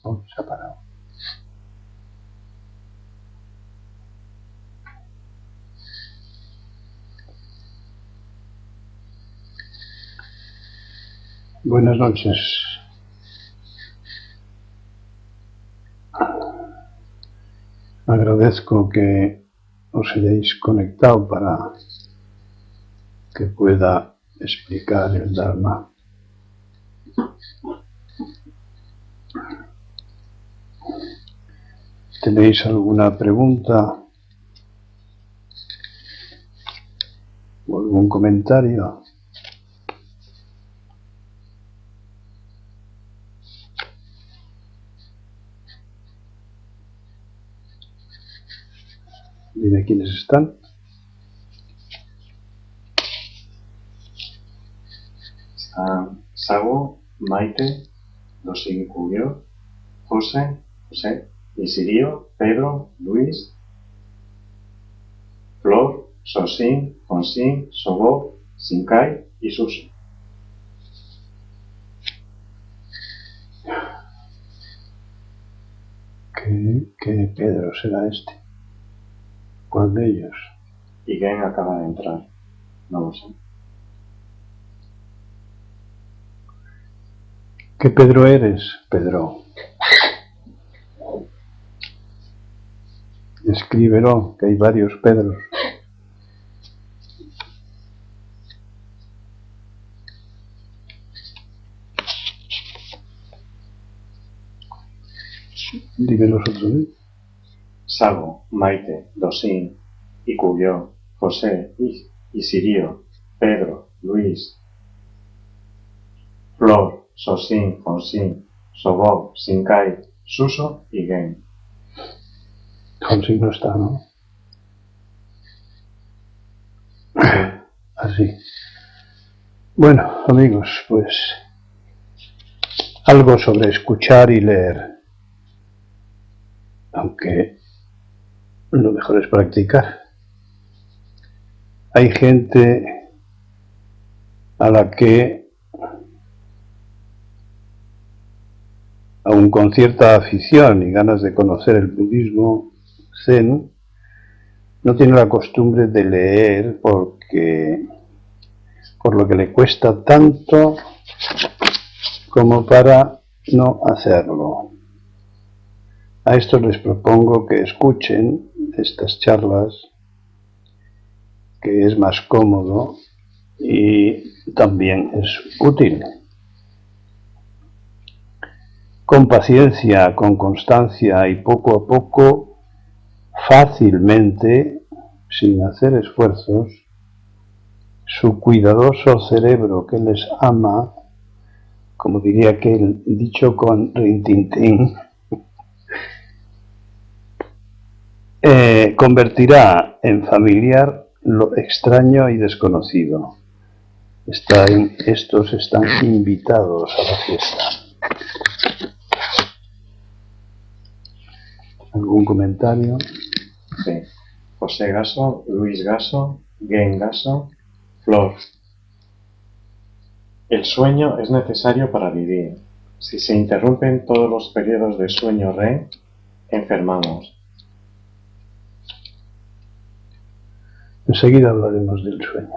Oh, se ha parado. Buenas noches. Agradezco que os hayáis conectado para que pueda explicar el Dharma. ¿Tenéis alguna pregunta o algún comentario? Dime quiénes están. Están Sago, Maite, Dosín Cuyo, José, Isirio, Pedro, Luis, Flor, Sosín, Fonsín, Sobó, Sinkai y Suso. ¿Qué Pedro será este? ¿Cuál de ellos? Y Gen acaba de entrar. No lo sé. ¿Qué Pedro eres, Pedro? Escríbelo, que hay varios Pedros. Dímelos otra vez. Sago, Maite, Dosín, Cuyo, José, Isirio, Pedro, Luis, Flor, Sosín, Fonsín, Sobó, Sinkai, Suso y Gen. Fonsín no está, ¿no? Así. Bueno, amigos, pues algo sobre escuchar y leer. Aunque lo mejor es practicar. Hay gente a la que, aun con cierta afición y ganas de conocer el budismo zen, no tiene la costumbre de leer por lo que le cuesta tanto como para no hacerlo. A estos les propongo que escuchen estas charlas, que es más cómodo y también es útil. Con paciencia, con constancia y poco a poco, fácilmente, sin hacer esfuerzos, su cuidadoso cerebro que les ama, como diría aquel dicho con rintintín, convertirá en familiar lo extraño y desconocido. Estos están invitados a la fiesta. ¿Algún comentario? Sí. José Gaso, Luis Gaso, Gen Gaso, Flor. El sueño es necesario para vivir. Si se interrumpen todos los periodos de sueño REM, enfermamos. Enseguida hablaremos del sueño.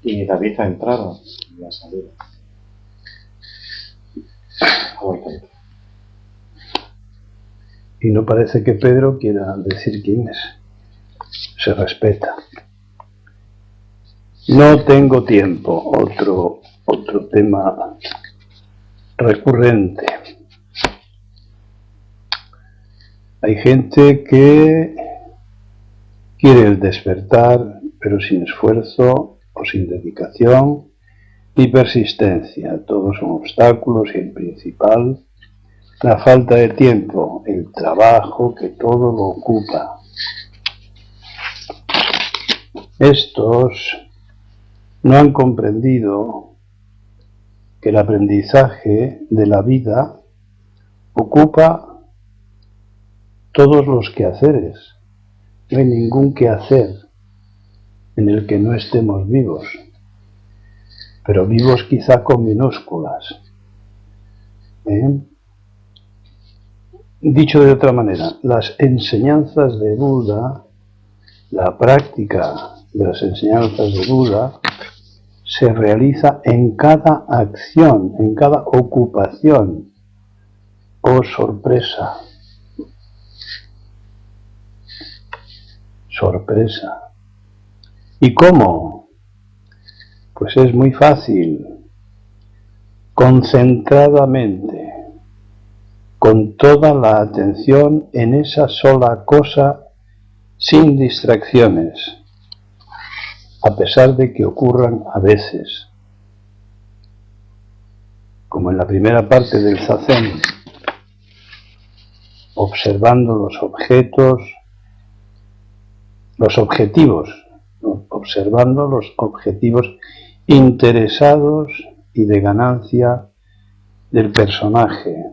Y David ha entrado y ha salido. Y no parece que Pedro quiera decir quién es. Se respeta. No tengo tiempo. Otro tema recurrente. Hay gente que quiere el despertar, pero sin esfuerzo o sin dedicación ni persistencia. Todos son obstáculos y el principal, la falta de tiempo, el trabajo que todo lo ocupa. Estos no han comprendido que el aprendizaje de la vida ocupa todos los quehaceres. No hay ningún quehacer en el que no estemos vivos, pero vivos quizá con minúsculas. Dicho de otra manera, las enseñanzas de Buda, la práctica de las enseñanzas de Buda, se realiza en cada acción, en cada ocupación. ¡Oh, sorpresa! Sorpresa. ¿Y cómo? Pues es muy fácil. Concentradamente, con toda la atención en esa sola cosa, sin distracciones, a pesar de que ocurran a veces, como en la primera parte del zazen, observando los objetivos interesados y de ganancia del personaje,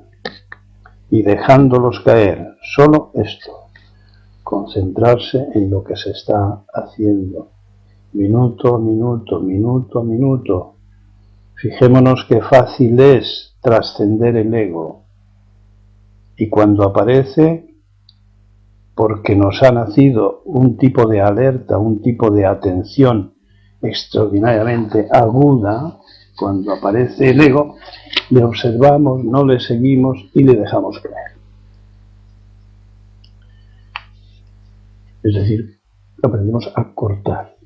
y dejándolos caer. Solo esto, concentrarse en lo que se está haciendo, minuto a minuto, minuto a minuto. Fijémonos qué fácil es trascender el ego, y cuando aparece, porque nos ha nacido un tipo de alerta, un tipo de atención extraordinariamente aguda, cuando aparece el ego, le observamos, no le seguimos y le dejamos caer. Es decir, aprendemos a cortar.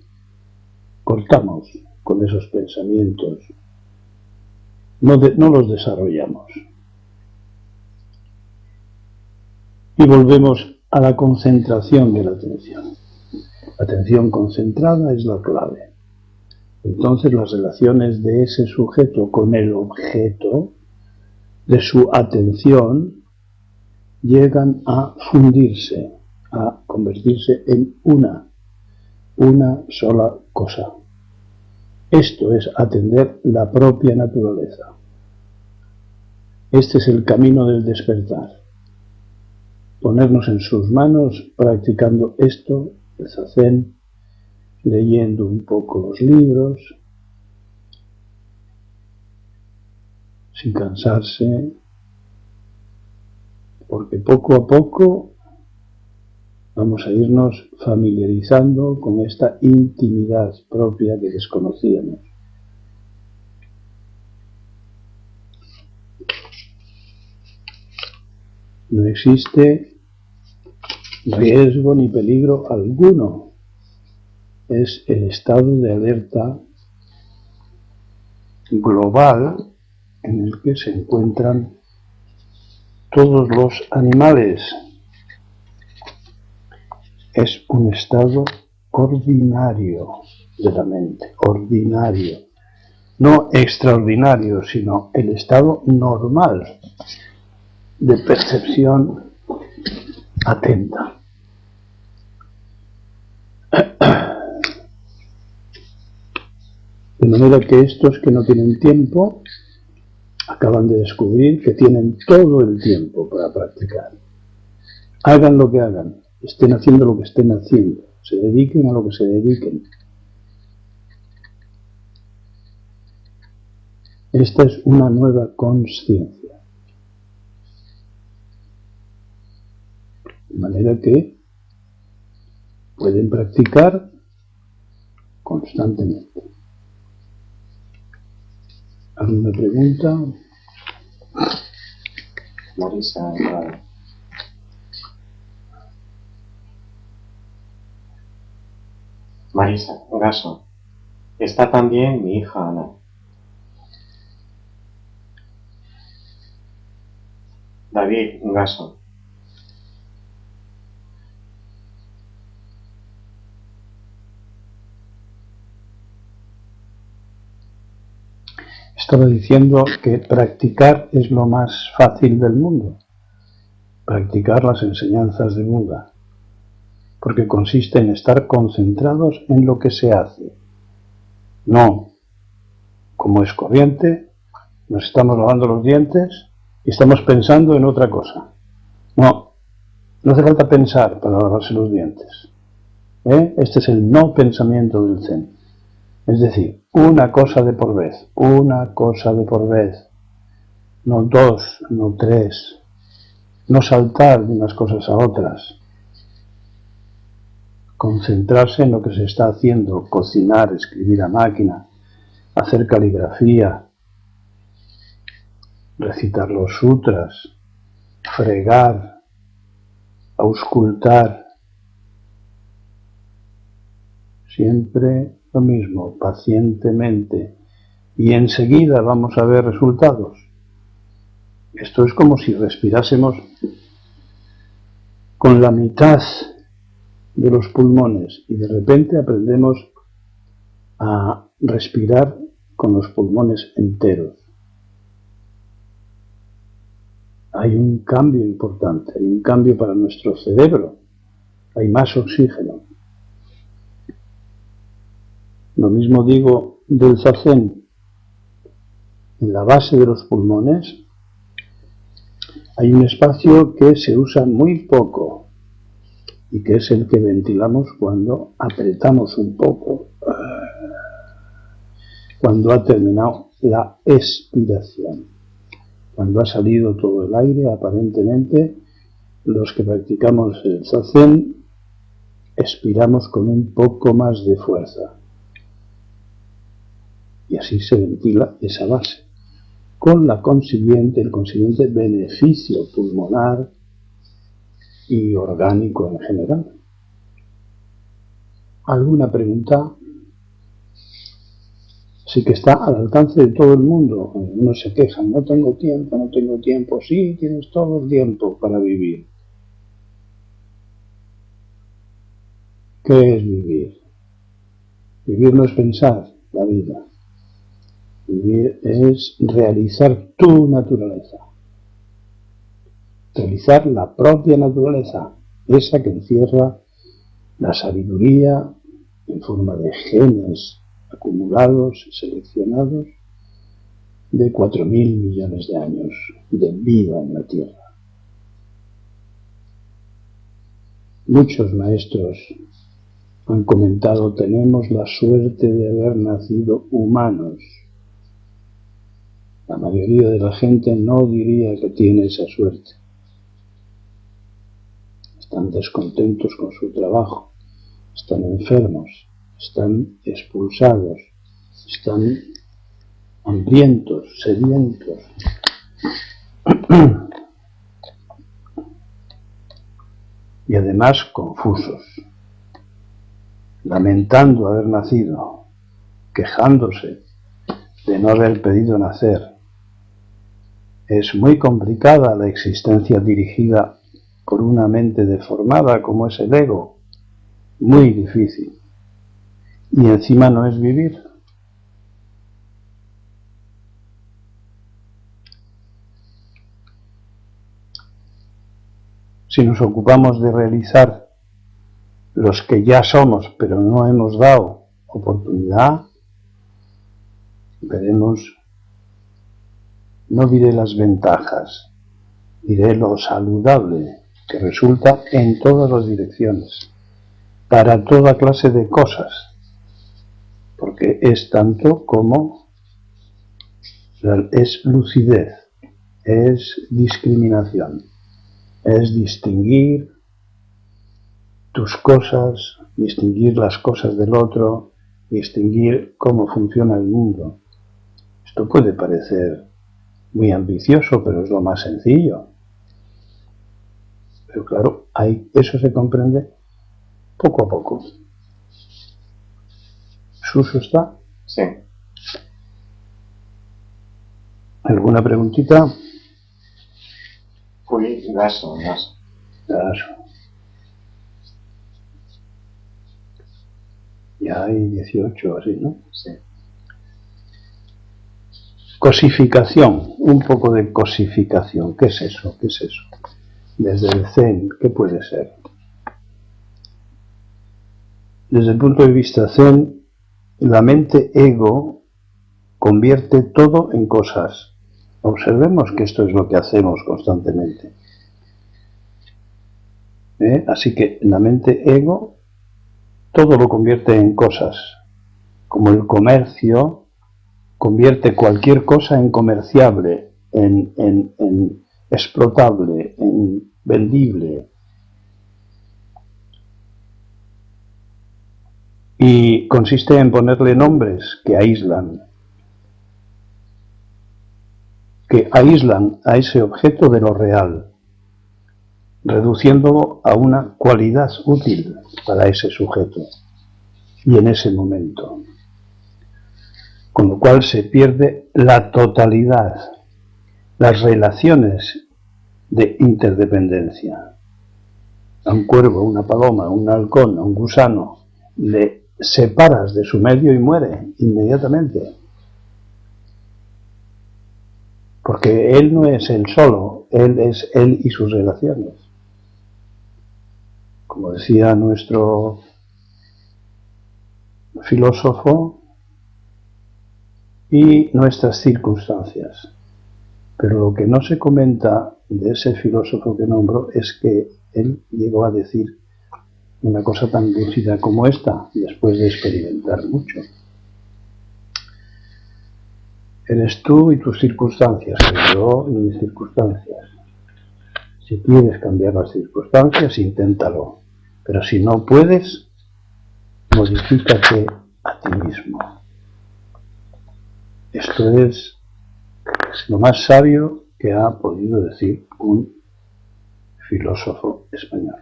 Cortamos con esos pensamientos. No los desarrollamos. Y volvemos a la concentración de la atención. La atención concentrada es la clave. Entonces las relaciones de ese sujeto con el objeto de su atención llegan a fundirse, a convertirse en una sola cosa. Esto es atender la propia naturaleza. Este es el camino del despertar. Ponernos en sus manos practicando esto, el zazen, leyendo un poco los libros, sin cansarse, porque poco a poco vamos a irnos familiarizando con esta intimidad propia que desconocíamos. No existe riesgo ni peligro alguno. Es el estado de alerta global en el que se encuentran todos los animales. Es un estado ordinario de la mente, ordinario, no extraordinario, sino el estado normal de percepción atenta. De manera que estos que no tienen tiempo acaban de descubrir que tienen todo el tiempo para practicar. Hagan lo que hagan, estén haciendo lo que estén haciendo, se dediquen a lo que se dediquen. Esta es una nueva consciencia. De manera que pueden practicar constantemente. ¿Alguna pregunta? Marisa, Gaso. Está también mi hija Ana. David, Gaso. Estaba diciendo que practicar es lo más fácil del mundo. Practicar las enseñanzas de Buda. Porque consiste en estar concentrados en lo que se hace. No, como es corriente, nos estamos lavando los dientes y estamos pensando en otra cosa. No hace falta pensar para lavarse los dientes. Este es el no pensamiento del Zen. Es decir, una cosa de por vez, no dos, no tres. no saltar de unas cosas a otras, concentrarse en lo que se está haciendo, cocinar, escribir a máquina, hacer caligrafía, recitar los sutras, fregar, auscultar. Siempre lo mismo, pacientemente, y enseguida vamos a ver resultados. Esto es como si respirásemos con la mitad de los pulmones y de repente aprendemos a respirar con los pulmones enteros. Hay un cambio importante, hay un cambio para nuestro cerebro, hay más oxígeno. Lo mismo digo del zazen. En la base de los pulmones hay un espacio que se usa muy poco y que es el que ventilamos cuando apretamos un poco, cuando ha terminado la expiración. Cuando ha salido todo el aire, aparentemente, los que practicamos el zazen expiramos con un poco más de fuerza. Y así se ventila esa base, con el consiguiente beneficio pulmonar y orgánico en general. ¿Alguna pregunta? Sí que está al alcance de todo el mundo. Uno se queja, no tengo tiempo. Sí, tienes todo el tiempo para vivir. ¿Qué es vivir? Vivir no es pensar la vida. Vivir es realizar tu naturaleza. Realizar la propia naturaleza, esa que encierra la sabiduría en forma de genes acumulados, seleccionados, de 4.000 millones de años de vida en la Tierra. Muchos maestros han comentado, tenemos la suerte de haber nacido humanos. La mayoría de la gente no diría que tiene esa suerte. Están descontentos con su trabajo, están enfermos, están expulsados, están hambrientos, sedientos. Y además confusos, lamentando haber nacido, quejándose de no haber podido nacer. Es muy complicada la existencia dirigida por una mente deformada como es el ego, muy difícil. Y encima no es vivir. Si nos ocupamos de realizar los que ya somos, pero no hemos dado oportunidad, veremos, no diré las ventajas, diré lo saludable que resulta en todas las direcciones, para toda clase de cosas, porque es tanto como es lucidez, es discriminación, es distinguir tus cosas, distinguir las cosas del otro, distinguir cómo funciona el mundo. Esto puede parecer muy ambicioso, pero es lo más sencillo. Pero claro, eso se comprende poco a poco. ¿Suso está? Sí. ¿Alguna preguntita? Gaso. Ya hay 18 así, ¿no? Sí. Cosificación, un poco de cosificación. ¿Qué es eso? Desde el Zen, ¿qué puede ser? Desde el punto de vista Zen, la mente ego convierte todo en cosas. Observemos que esto es lo que hacemos constantemente. Así que la mente ego todo lo convierte en cosas. Como el comercio convierte cualquier cosa en comerciable, en explotable, vendible. Y consiste en ponerle nombres que aíslan a ese objeto de lo real, reduciéndolo a una cualidad útil para ese sujeto y en ese momento, con lo cual se pierde la totalidad, las relaciones de interdependencia. A un cuervo, una paloma, un halcón, a un gusano, le separas de su medio y muere inmediatamente. Porque él no es él solo, él es él y sus relaciones. Como decía nuestro filósofo, y nuestras circunstancias. Pero lo que no se comenta de ese filósofo que nombro es que él llegó a decir una cosa tan lúcida como esta, después de experimentar mucho. Eres tú y tus circunstancias, yo y mis circunstancias. Si quieres cambiar las circunstancias, inténtalo. Pero si no puedes, modifícate a ti mismo. Esto es lo más sabio que ha podido decir un filósofo español.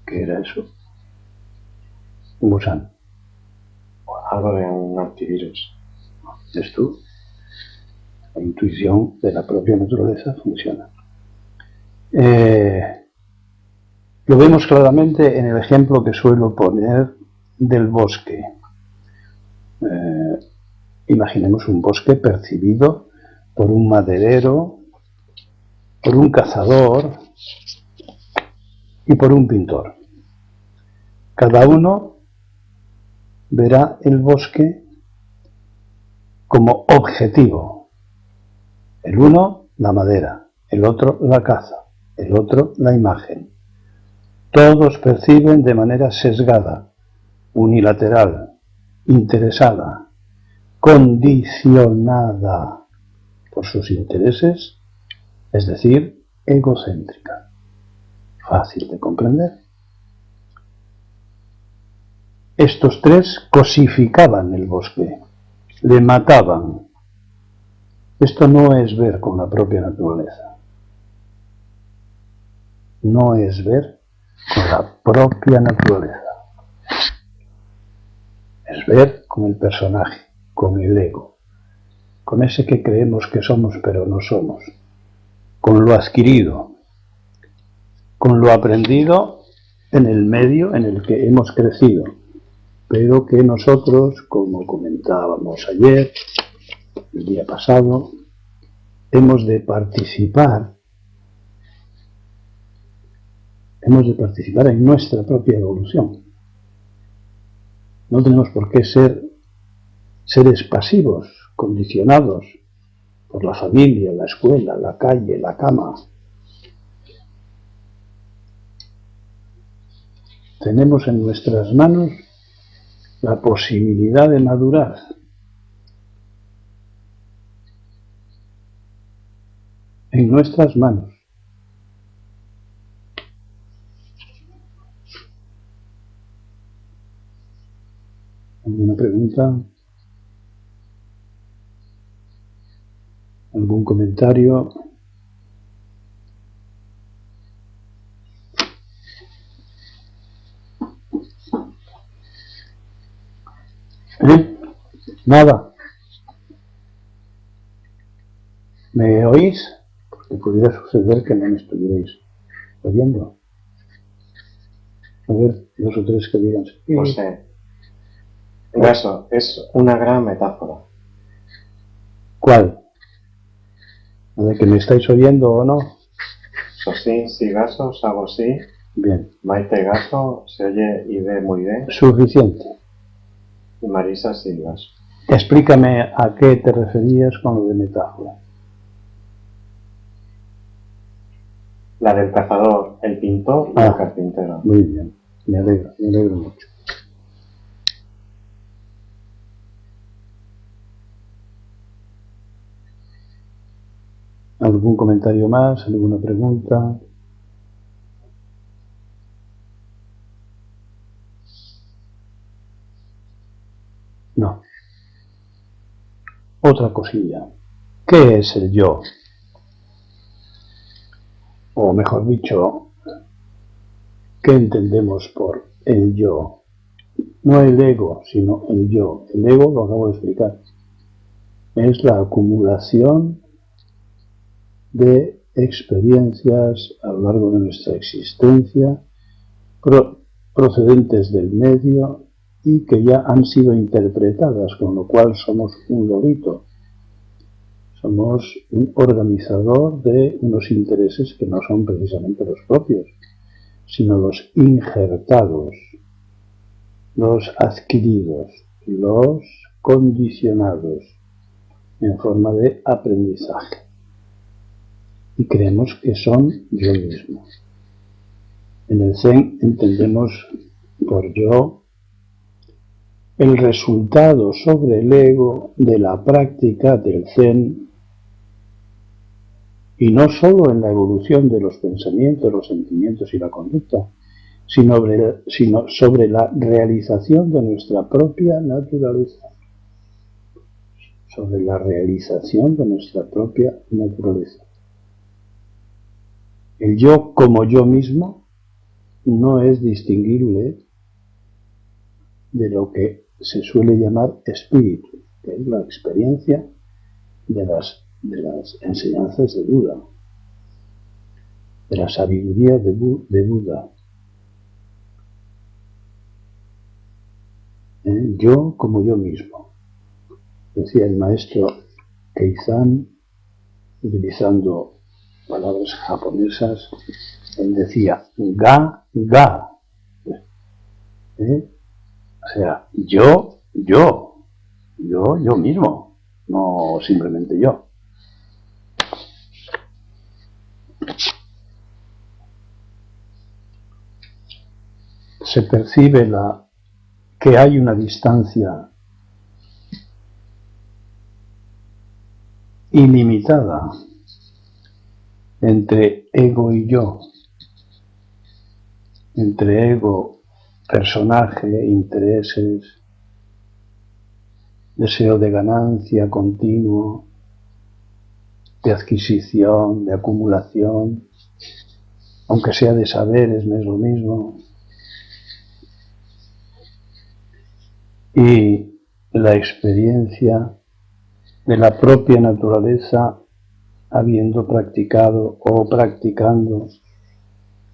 ¿Qué era eso? Un gusano. Algo de un antivirus. ¿Ves tú? La intuición de la propia naturaleza funciona. Lo vemos claramente en el ejemplo que suelo poner del bosque. Imaginemos un bosque percibido por un maderero, por un cazador y por un pintor. Cada uno verá el bosque como objetivo. El uno, la madera, el otro, la caza, el otro, la imagen. Todos perciben de manera sesgada, unilateral, interesada, condicionada por sus intereses, es decir, egocéntrica. Fácil de comprender. Estos tres cosificaban el bosque, le mataban. Esto no es ver con la propia naturaleza. No es ver con la propia naturaleza. Es ver con el personaje, con el ego, con ese que creemos que somos pero no somos, con lo adquirido, con lo aprendido en el medio en el que hemos crecido, pero que nosotros, como comentábamos ayer, el día pasado, hemos de participar en nuestra propia evolución. No tenemos por qué ser seres pasivos, condicionados por la familia, la escuela, la calle, la cama. Tenemos en nuestras manos la posibilidad de madurar. En nuestras manos. ¿Alguna pregunta? ¿Algún comentario? Nada. ¿Me oís? Porque pudiera suceder que no me estuvierais oyendo. A ver, 2 o 3 que digan. José, eso es una gran metáfora. ¿Cuál? ¿A ver, que me estáis oyendo o no? Sosín, si gaso, sago sí. Bien. Maite gaso, se oye y ve muy bien. Suficiente. Y Marisa sí gaso. Explícame a qué te referías con lo de metáfora. La del cazador, el pintor y el carpintero. Muy bien, me alegro mucho. ¿Algún comentario más? ¿Alguna pregunta? No. Otra cosilla. ¿Qué es el yo? O mejor dicho, ¿qué entendemos por el yo? No el ego, sino el yo. El ego, lo acabo de explicar, es la acumulación de experiencias a lo largo de nuestra existencia, procedentes del medio y que ya han sido interpretadas, con lo cual somos un lorito. Somos un organizador de unos intereses que no son precisamente los propios, sino los injertados, los adquiridos, los condicionados en forma de aprendizaje. Y creemos que son yo mismo. En el Zen entendemos por yo el resultado sobre el ego de la práctica del Zen, y no solo en la evolución de los pensamientos, los sentimientos y la conducta, sino sobre la realización de nuestra propia naturaleza. Sobre la realización de nuestra propia naturaleza. El yo como yo mismo no es distinguible de lo que se suele llamar espíritu, que es la experiencia de las enseñanzas de Buda, de la sabiduría de Buda. Yo como yo mismo. Decía el maestro Keizan, utilizando palabras japonesas, él decía ga, ga. O sea, yo mismo, no simplemente yo. Se percibe que hay una distancia ilimitada entre ego y yo, entre ego, personaje, intereses, deseo de ganancia continuo, de adquisición, de acumulación, aunque sea de saberes, no es lo mismo. Y la experiencia de la propia naturaleza habiendo practicado o practicando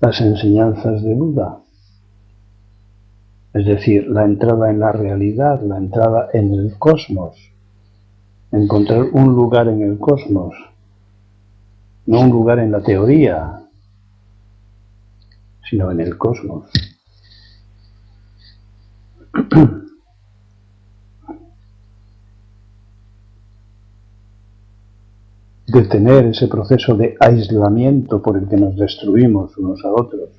las enseñanzas de Buda. Es decir, la entrada en la realidad, la entrada en el cosmos, encontrar un lugar en el cosmos, no un lugar en la teoría, sino en el cosmos. Detener ese proceso de aislamiento por el que nos destruimos unos a otros.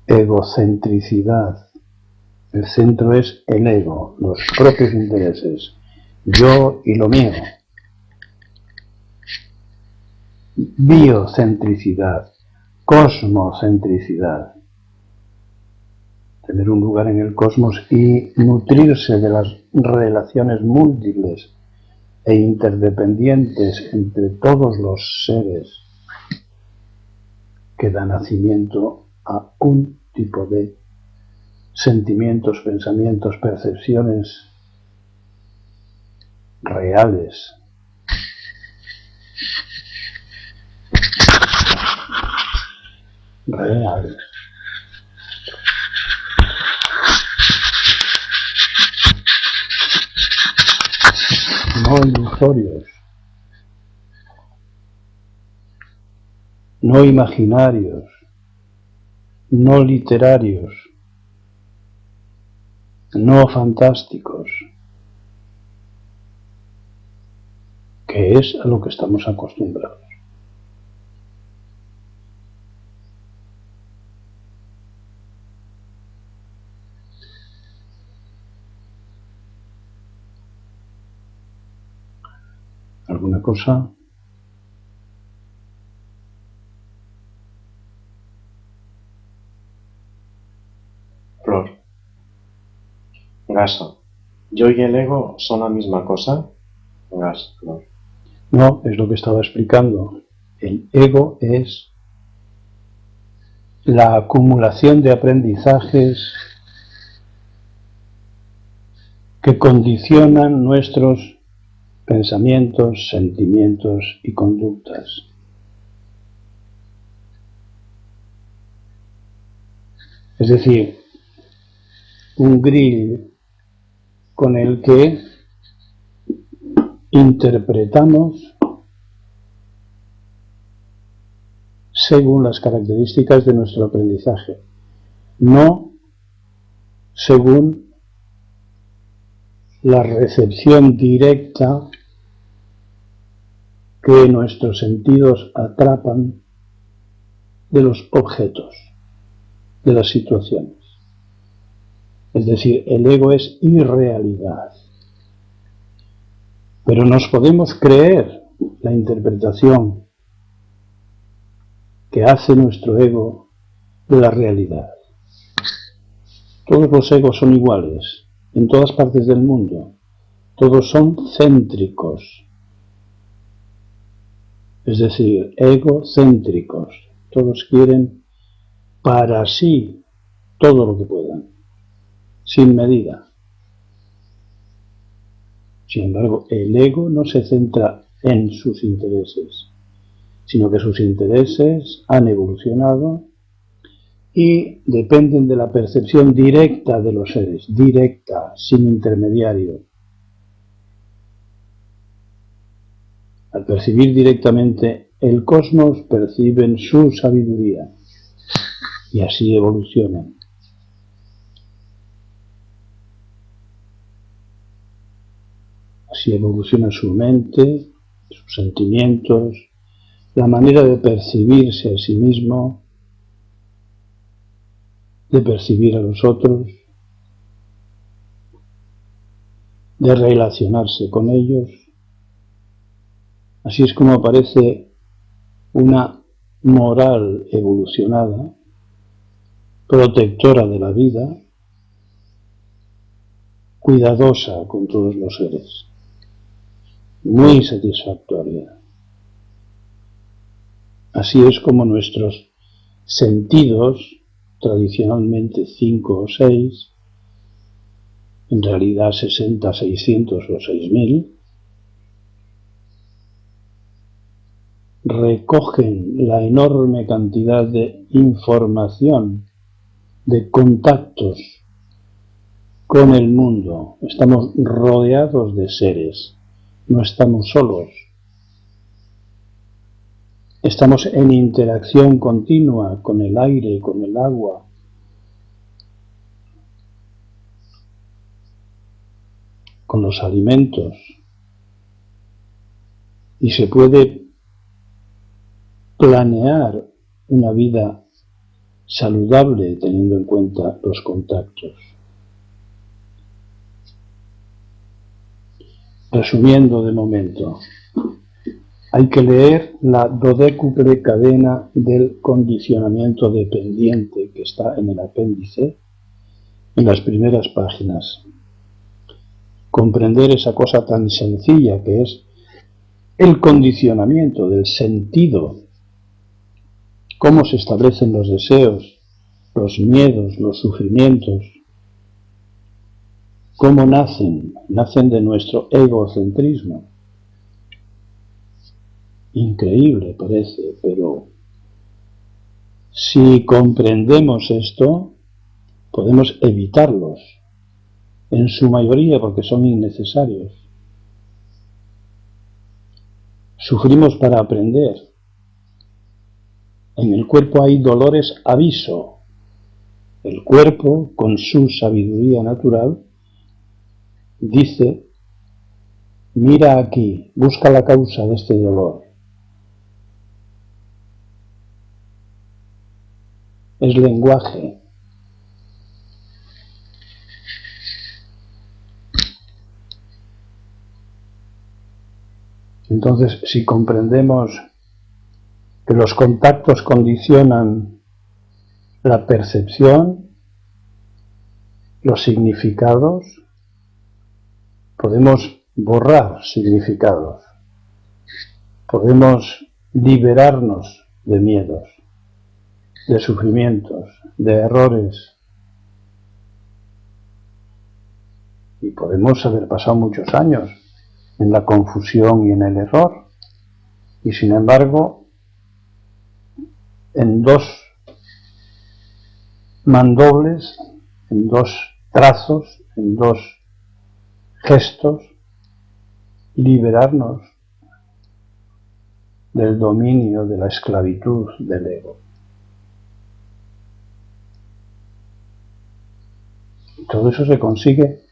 Egocentricidad. El centro es el ego, los propios intereses, yo y lo mío. Biocentricidad, cosmocentricidad. Tener un lugar en el cosmos y nutrirse de las relaciones múltiples e interdependientes entre todos los seres que da nacimiento a un tipo de sentimientos, pensamientos, percepciones reales. Reales. No ilusorios, no imaginarios, no literarios, no fantásticos, que es a lo que estamos acostumbrados. ¿Alguna cosa? Flor. Gaso. ¿Yo y el ego son la misma cosa? Gas, Flor. No, es lo que estaba explicando. El ego es la acumulación de aprendizajes que condicionan nuestros pensamientos, sentimientos y conductas. Es decir, un grill con el que interpretamos según las características de nuestro aprendizaje, no según la recepción directa que nuestros sentidos atrapan de los objetos, de las situaciones. Es decir, el ego es irrealidad. Pero nos podemos creer la interpretación que hace nuestro ego de la realidad. Todos los egos son iguales en todas partes del mundo. Todos son céntricos. Es decir, egocéntricos. Todos quieren para sí todo lo que puedan, sin medida. Sin embargo, el ego no se centra en sus intereses, sino que sus intereses han evolucionado y dependen de la percepción directa de los seres, directa, sin intermediario. Al percibir directamente el cosmos, perciben su sabiduría y así evolucionan. Así evoluciona su mente, sus sentimientos, la manera de percibirse a sí mismo, de percibir a los otros, de relacionarse con ellos. Así es como aparece una moral evolucionada, protectora de la vida, cuidadosa con todos los seres, muy satisfactoria. Así es como nuestros sentidos, tradicionalmente 5 o 6, en realidad 60, 600 o 6000, recogen la enorme cantidad de información, de contactos con el mundo. Estamos rodeados de seres, no estamos solos. Estamos en interacción continua con el aire, con el agua, con los alimentos. Y se puede planear una vida saludable teniendo en cuenta los contactos. Resumiendo de momento, hay que leer la dodécuple cadena del condicionamiento dependiente que está en el apéndice, en las primeras páginas. Comprender esa cosa tan sencilla que es el condicionamiento del sentido, cómo se establecen los deseos, los miedos, los sufrimientos, cómo nacen de nuestro egocentrismo. Increíble parece, pero si comprendemos esto, podemos evitarlos, en su mayoría porque son innecesarios. Sufrimos para aprender. En el cuerpo hay dolores aviso. El cuerpo, con su sabiduría natural, dice: mira aquí, busca la causa de este dolor. Es lenguaje. Entonces, si comprendemos que los contactos condicionan la percepción, los significados, podemos borrar significados, podemos liberarnos de miedos, de sufrimientos, de errores, y podemos haber pasado muchos años en la confusión y en el error, y sin embargo, en dos mandobles, en dos trazos, en dos gestos, liberarnos del dominio, de la esclavitud del ego. Y todo eso se consigue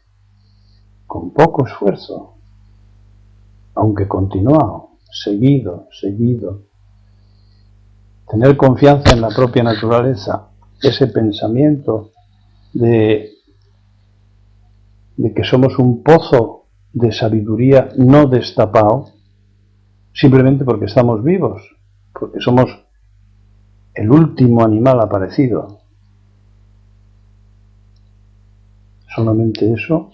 con poco esfuerzo, aunque continuado, seguido. Tener confianza en la propia naturaleza, ese pensamiento de que somos un pozo de sabiduría no destapado, simplemente porque estamos vivos, porque somos el último animal aparecido. Solamente eso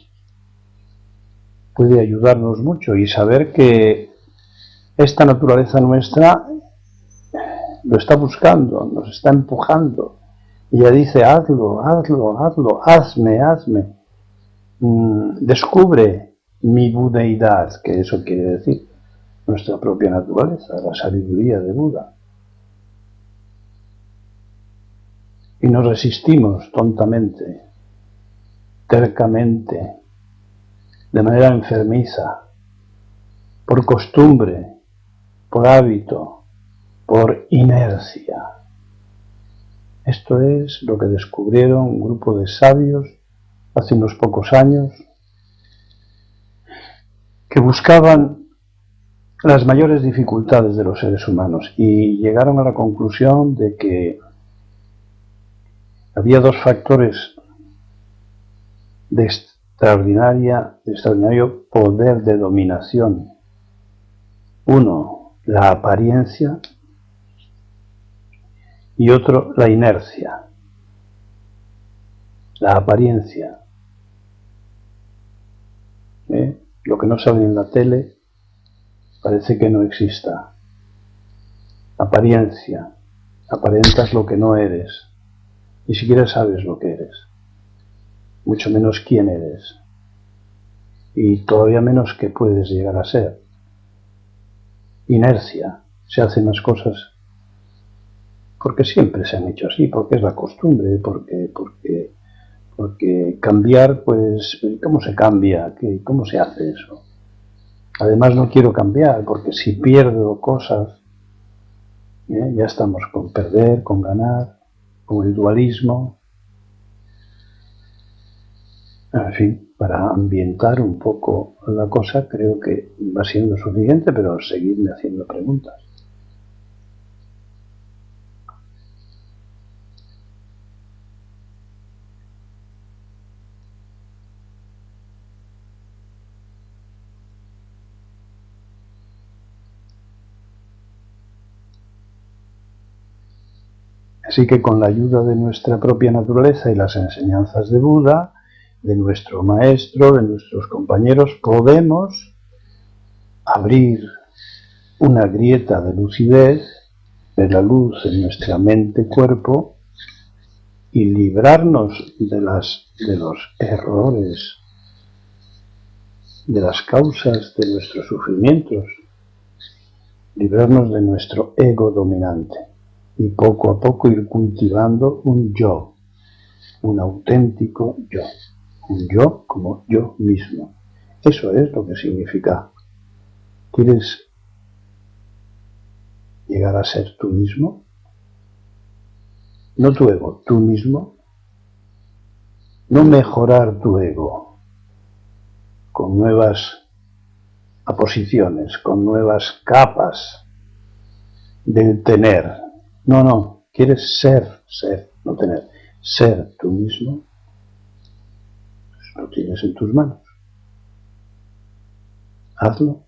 puede ayudarnos mucho, y saber que esta naturaleza nuestra lo está buscando, nos está empujando. Y ella dice, hazlo, hazme. Descubre mi budeidad, que eso quiere decir nuestra propia naturaleza, la sabiduría de Buda. Y nos resistimos tontamente, tercamente, de manera enfermiza, por costumbre, por hábito, por inercia. Esto es lo que descubrieron un grupo de sabios hace unos pocos años, que buscaban las mayores dificultades de los seres humanos y llegaron a la conclusión de que había dos factores de extraordinario poder de dominación. Uno, la apariencia, y otro, la inercia. La apariencia. Lo que no sale en la tele parece que no exista. Apariencia. Aparentas lo que no eres. Ni siquiera sabes lo que eres. Mucho menos quién eres. Y todavía menos qué puedes llegar a ser. Inercia. Se hacen las cosas porque siempre se han hecho así, porque es la costumbre, porque cambiar, pues, ¿cómo se cambia? ¿Cómo se hace eso? Además no quiero cambiar, porque si pierdo cosas, ya estamos con perder, con ganar, con el dualismo. En fin, para ambientar un poco la cosa, creo que va siendo suficiente, pero seguidme haciendo preguntas. Así que con la ayuda de nuestra propia naturaleza y las enseñanzas de Buda, de nuestro maestro, de nuestros compañeros, podemos abrir una grieta de lucidez, de la luz en nuestra mente-cuerpo, y librarnos de los errores, de las causas de nuestros sufrimientos, librarnos de nuestro ego dominante y poco a poco ir cultivando un yo, un auténtico yo, un yo como yo mismo. Eso es lo que significa. ¿Quieres llegar a ser tú mismo? No tu ego, tú mismo. No mejorar tu ego con nuevas aposiciones, con nuevas capas del tener. No, quieres ser, no tener. Ser tú mismo, pues lo tienes en tus manos. Hazlo.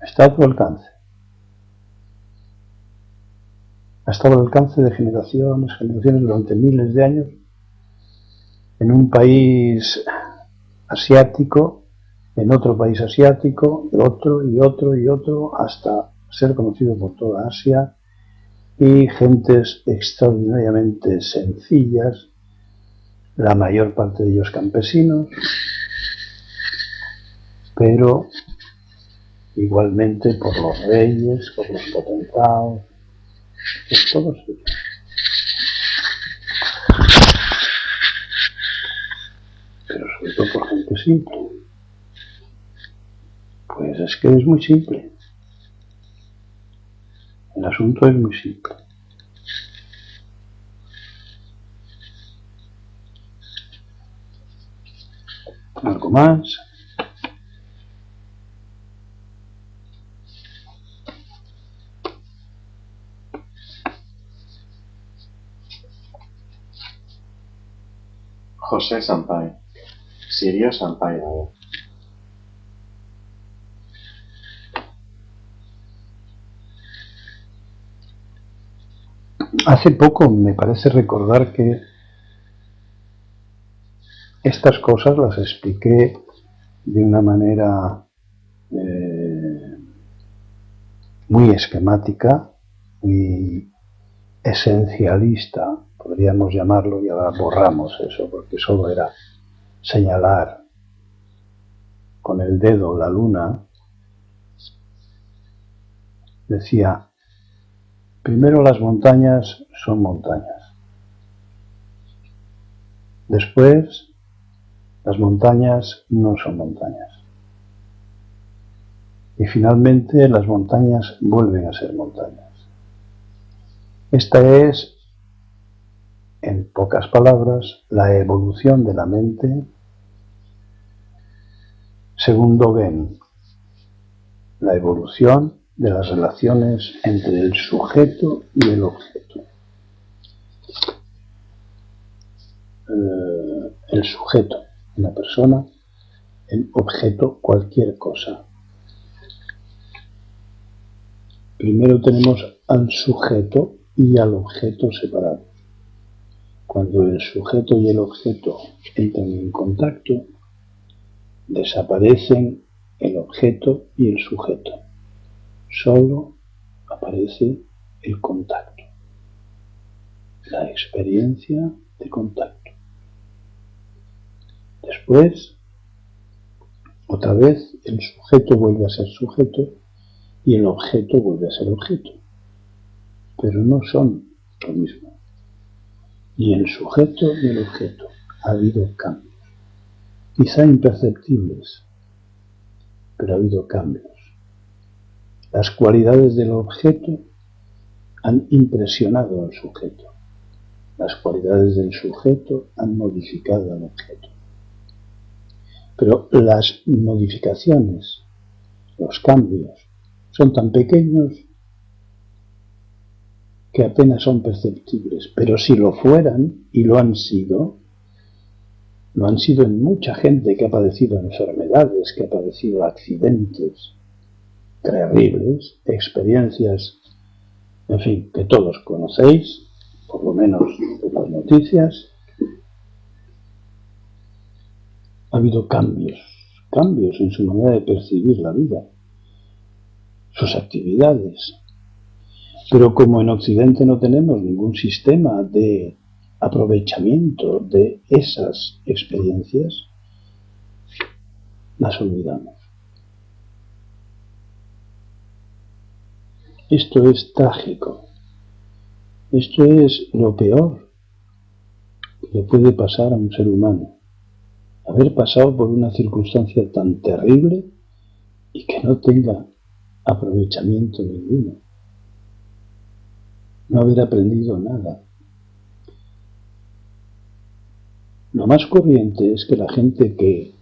está a tu alcance. Ha estado al alcance de generaciones durante miles de años en un país asiático, en otro país asiático, otro y otro y otro, hasta ser conocido por toda Asia, y gentes extraordinariamente sencillas, la mayor parte de ellos campesinos, pero igualmente por los reyes, por los potentados, por todos ellos. Pero sobre todo por gente simple. Pues es que es muy simple. El asunto es muy simple. ¿Algo más? José Sampaio, Sirio Sampaio. Hace poco me parece recordar que estas cosas las expliqué de una manera muy esquemática, muy esencialista, podríamos llamarlo, y ahora borramos eso porque solo era señalar con el dedo la luna. Decía, primero las montañas son montañas. Después, las montañas no son montañas. Y finalmente, las montañas vuelven a ser montañas. Esta es, en pocas palabras, la evolución de la mente según Dogen, la evolución de las relaciones entre el sujeto y el objeto. El sujeto, una persona, el objeto, cualquier cosa. Primero tenemos al sujeto y al objeto separados. Cuando el sujeto y el objeto entran en contacto, desaparecen el objeto y el sujeto. Solo aparece el contacto, la experiencia de contacto. Después, otra vez, el sujeto vuelve a ser sujeto y el objeto vuelve a ser objeto. Pero no son lo mismo. Ni el sujeto ni el objeto. Ha habido cambios. Quizá imperceptibles, pero ha habido cambios. Las cualidades del objeto han impresionado al sujeto. Las cualidades del sujeto han modificado al objeto. Pero las modificaciones, los cambios, son tan pequeños que apenas son perceptibles. Pero si lo fueran, y lo han sido en mucha gente que ha padecido enfermedades, que ha padecido accidentes terribles, experiencias, en fin, que todos conocéis, por lo menos de las noticias. Ha habido cambios en su manera de percibir la vida, sus actividades. Pero como en Occidente no tenemos ningún sistema de aprovechamiento de esas experiencias, las olvidamos. Esto es trágico. Esto es lo peor que le puede pasar a un ser humano. Haber pasado por una circunstancia tan terrible y que no tenga aprovechamiento ninguno. No haber aprendido nada. Lo más corriente es que la gente que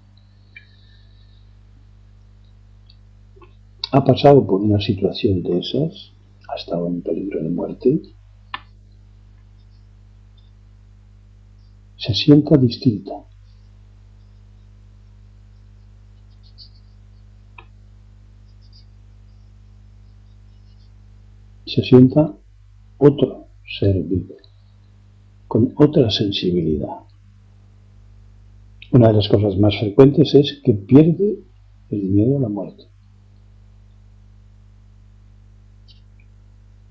ha pasado por una situación de esas, ha estado en peligro de muerte, se sienta distinta. se sienta otro ser vivo, con otra sensibilidad. Una de las cosas más frecuentes es que pierde el miedo a la muerte.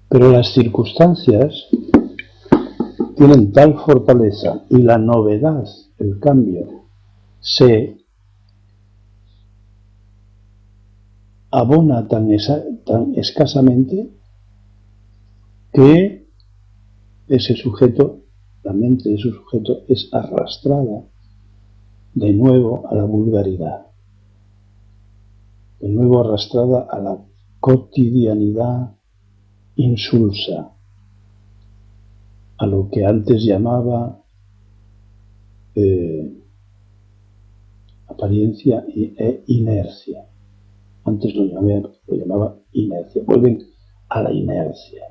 Pero las circunstancias tienen tal fortaleza y la novedad, el cambio, se abona tan escasamente que ese sujeto, la mente de ese sujeto, es arrastrada de nuevo a la vulgaridad, de nuevo arrastrada a la cotidianidad insulsa, a lo que antes llamaba apariencia e inercia. Antes lo llamaba inercia. Vuelven a la inercia.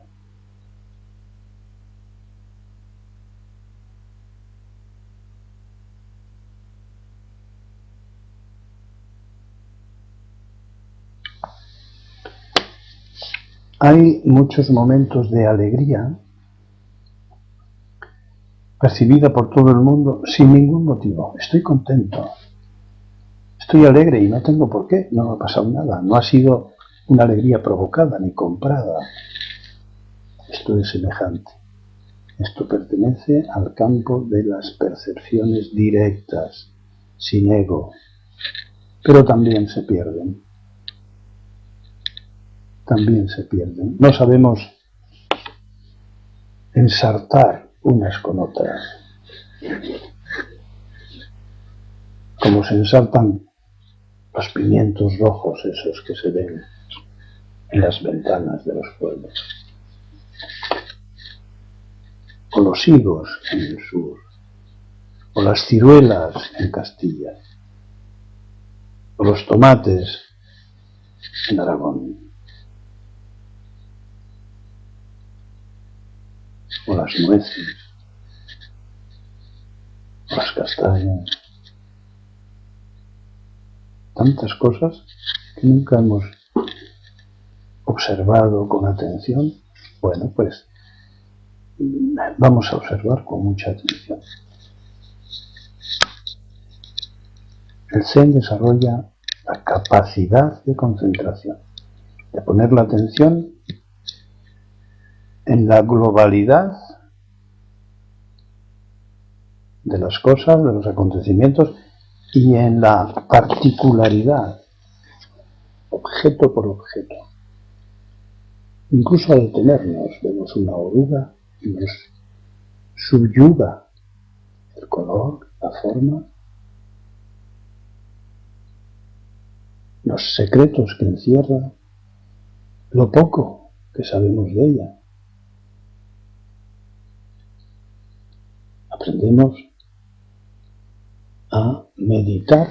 Hay muchos momentos de alegría percibida por todo el mundo sin ningún motivo. Estoy contento, estoy alegre y no tengo por qué, no me ha pasado nada, no ha sido una alegría provocada ni comprada. Esto es semejante. Esto pertenece al campo de las percepciones directas, sin ego, pero también se pierden. También se pierden. No sabemos ensartar unas con otras, como se ensartan los pimientos rojos esos que se ven en las ventanas de los pueblos, o los higos en el sur, o las ciruelas en Castilla, o los tomates en Aragón, o las nueces, o las castañas. Tantas cosas que nunca hemos observado con atención. Bueno, pues vamos a observar con mucha atención. El Zen desarrolla la capacidad de concentración, de poner la atención en la globalidad de las cosas, de los acontecimientos, y en la particularidad, objeto por objeto. Incluso al detenernos, vemos una oruga y nos subyuga el color, la forma, los secretos que encierra, lo poco que sabemos de ella. Aprendemos a meditar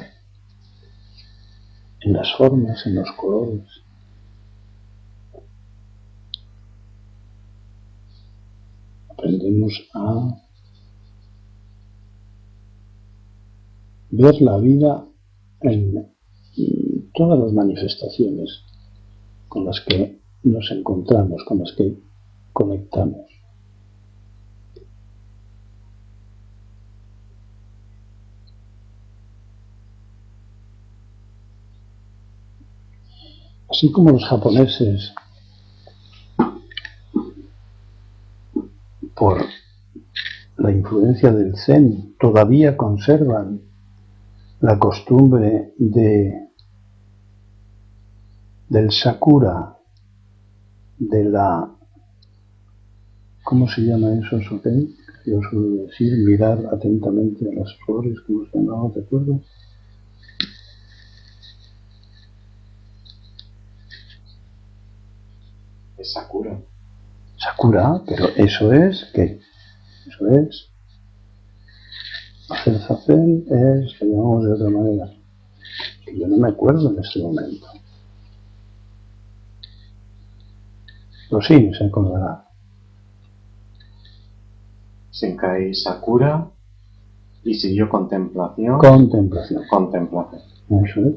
en las formas, en los colores. Aprendemos a ver la vida en todas las manifestaciones con las que nos encontramos, con las que conectamos. Así como los japoneses, por la influencia del Zen, todavía conservan la costumbre del sakura, de la... ¿Cómo se llama eso, Soken? Yo suelo decir, mirar atentamente a las flores, ¿cómo se llamaba? ¿Te acuerdas? Es Sakura. Sakura, pero eso es, ¿qué? Eso es... Hacer zazen es, lo llamamos de otra manera, que yo no me acuerdo en este momento. Pero sí, se acordará. Shinkai Sakura y siguió contemplación. Contemplación. Contemplación. Eso es.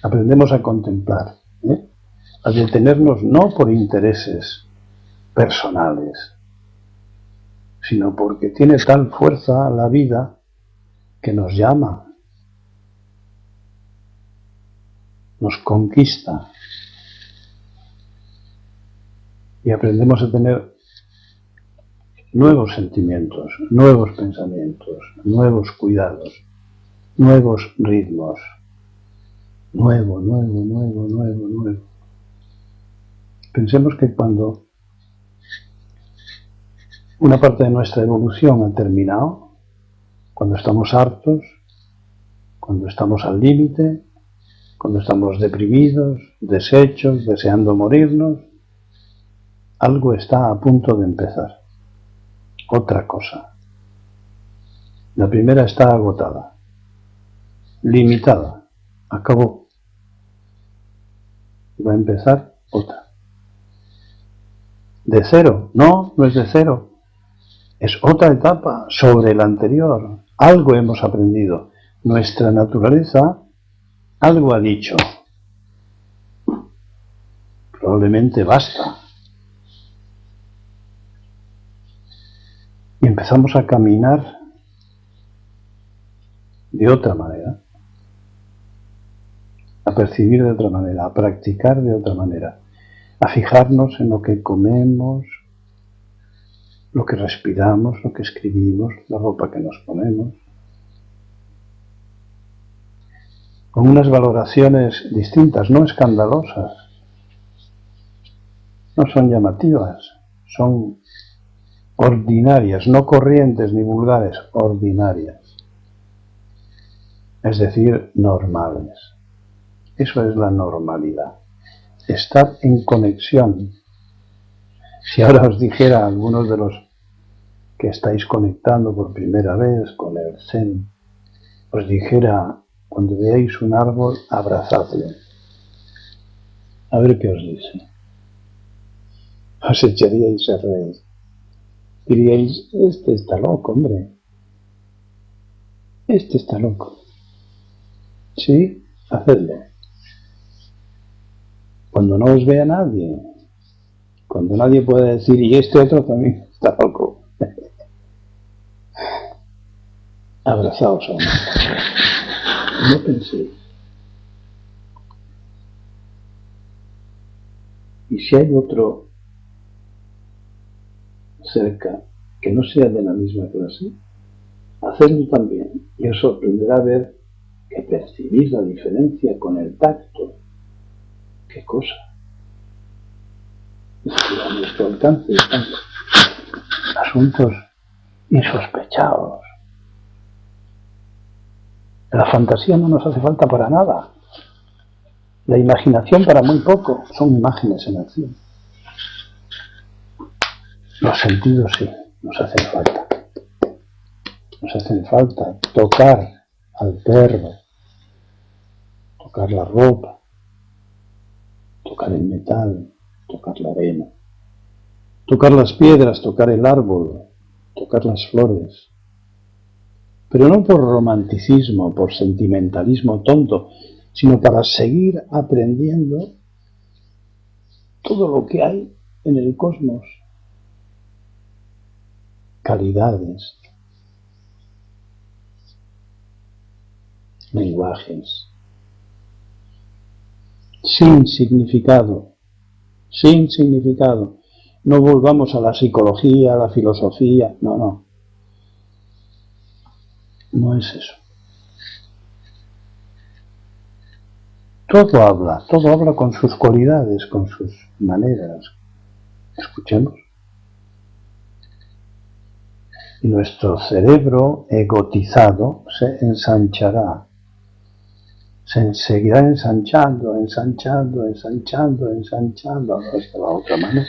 Aprendemos a contemplar, ¿eh? a detenernos no por intereses personales, sino porque tiene tal fuerza la vida que nos llama, nos conquista y aprendemos a tener nuevos sentimientos, nuevos pensamientos, nuevos cuidados, nuevos ritmos, nuevo. Pensemos que cuando una parte de nuestra evolución ha terminado, cuando estamos hartos, cuando estamos al límite, cuando estamos deprimidos, deshechos, deseando morirnos, algo está a punto de empezar. Otra cosa. La primera está agotada, limitada, acabó. Va a empezar otra. ¿De cero? No, no es de cero. Es otra etapa sobre la anterior. Algo hemos aprendido. Nuestra naturaleza algo ha dicho. Probablemente basta. Y empezamos a caminar de otra manera, a percibir de otra manera, a practicar de otra manera, a fijarnos en lo que comemos, lo que respiramos, lo que escribimos, la ropa que nos ponemos, con unas valoraciones distintas, no escandalosas, no son llamativas, son ordinarias, no corrientes ni vulgares, ordinarias, es decir, normales. Eso es la normalidad, estar en conexión. Si ahora os dijera a algunos de los que estáis conectando por primera vez con el Zen, os dijera, cuando veáis un árbol, abrazadlo. A ver qué os dice. Os echaríais a reír. Diríais, este está loco, hombre. Este está loco. Sí, hacedlo. Cuando no os vea nadie, cuando nadie pueda decir, y este otro también está loco. Abrazaos a uno. No penséis. Y si hay otro cerca que no sea de la misma clase, hacedlo también. Y os sorprenderá ver que percibís la diferencia con el tacto. ¿Qué cosa? Es que a nuestro alcance están asuntos insospechados. La fantasía no nos hace falta para nada. La imaginación para muy poco. Son imágenes en acción. Los sentidos sí, nos hacen falta. Nos hacen falta tocar al perro, tocar la ropa, tocar el metal, tocar la arena, tocar las piedras, tocar el árbol, tocar las flores. Pero no por romanticismo, por sentimentalismo tonto, sino para seguir aprendiendo todo lo que hay en el cosmos. Calidades, lenguajes, sin significado. No volvamos a la psicología, a la filosofía, no es eso. Todo habla con sus cualidades, con sus maneras. Escuchemos. Y nuestro cerebro egotizado se ensanchará. Se seguirá ensanchando. No, es que la otra mano.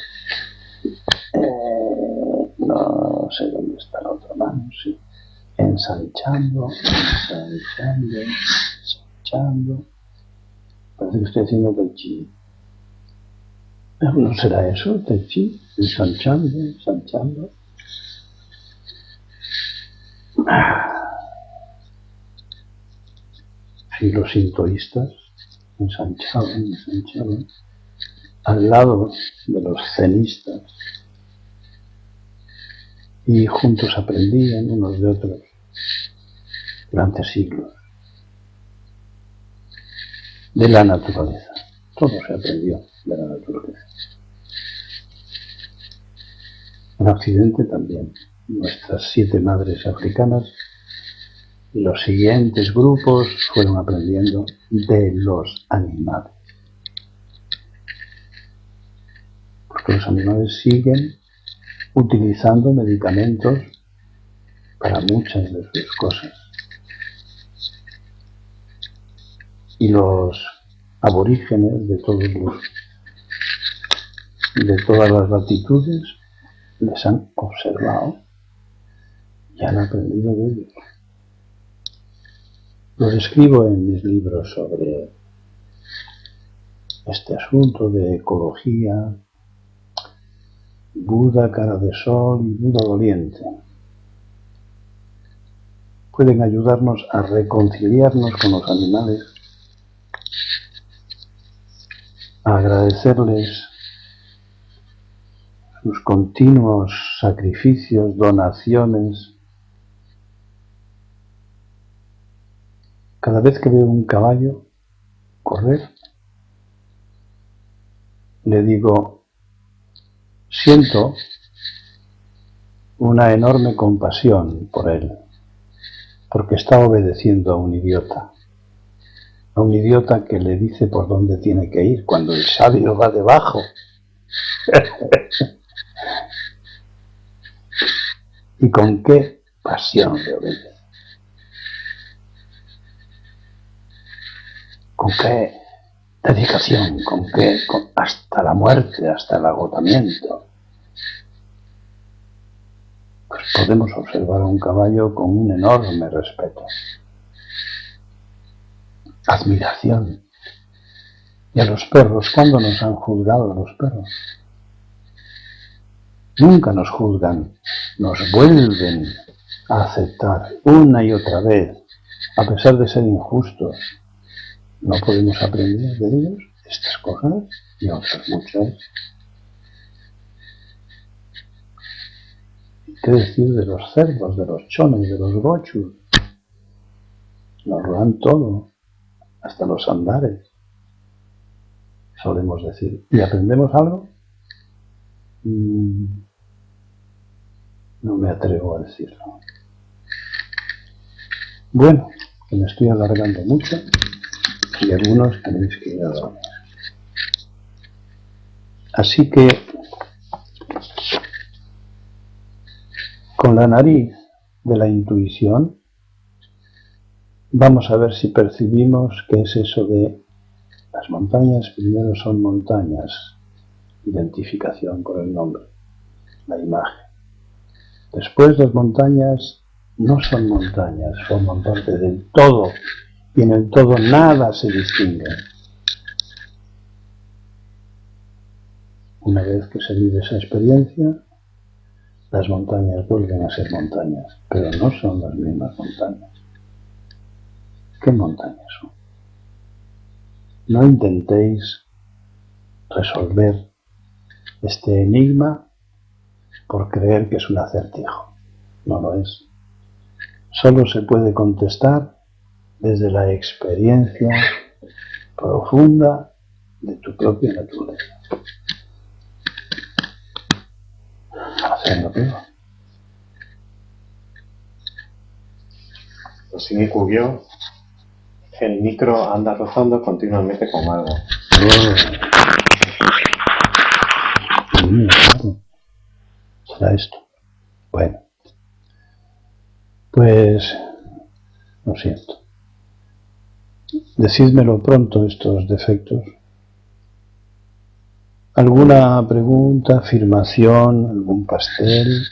No sé dónde está la otra mano, sí. Ensanchando. Parece que estoy haciendo tai chi. ¿No será eso, tai chi? Ensanchando. Sí, los sintoístas ensanchaban. al lado de los zenistas y juntos aprendían unos de otros durante siglos de la naturaleza. Todo se aprendió de la naturaleza. En Occidente también. Nuestras 7 madres africanas y los siguientes grupos fueron aprendiendo de los animales. Porque los animales siguen utilizando medicamentos para muchas de sus cosas. Y los aborígenes de todas las latitudes les han observado y han aprendido de ellos. Los escribo en mis libros sobre este asunto de ecología, Buda, cara de sol y Buda doliente. Pueden ayudarnos a reconciliarnos con los animales, a agradecerles sus continuos sacrificios, donaciones. Cada vez que veo un caballo correr, le digo, siento una enorme compasión por él, porque está obedeciendo a un idiota que le dice por dónde tiene que ir, cuando el sabio va debajo. ¿Y con qué pasión le obedece? ¿Con qué dedicación? Hasta la muerte, hasta el agotamiento? Pues podemos observar a un caballo con un enorme respeto, admiración. Y a los perros, ¿cuándo nos han juzgado a los perros? Nunca nos juzgan, nos vuelven a aceptar una y otra vez, a pesar de ser injustos. ¿No podemos aprender de ellos estas cosas y otras muchas? ¿Qué decir de los cerdos, de los chones, de los gochus? Nos lo dan todo, hasta los andares, solemos decir. ¿Y aprendemos algo? No me atrevo a decirlo. Bueno, que me estoy alargando mucho y algunos tenéis que ir a dormir. Así que, con la nariz de la intuición, vamos a ver si percibimos qué es eso de las montañas. Primero son montañas, identificación con el nombre, la imagen. Después las montañas no son montañas, forman parte del todo, y en el todo nada se distingue. Una vez que se vive esa experiencia, las montañas vuelven a ser montañas, pero no son las mismas montañas. ¿Qué montañas son? No intentéis resolver este enigma por creer que es un acertijo. No lo es. Solo se puede contestar desde la experiencia profunda de tu propia naturaleza. Hacerlo peor. Rosini Cuvió, el micro anda rozando continuamente con algo. Claro. ¿Será esto? Bueno. Pues, lo siento. Decídmelo pronto estos defectos. ¿Alguna pregunta, afirmación, algún pastel?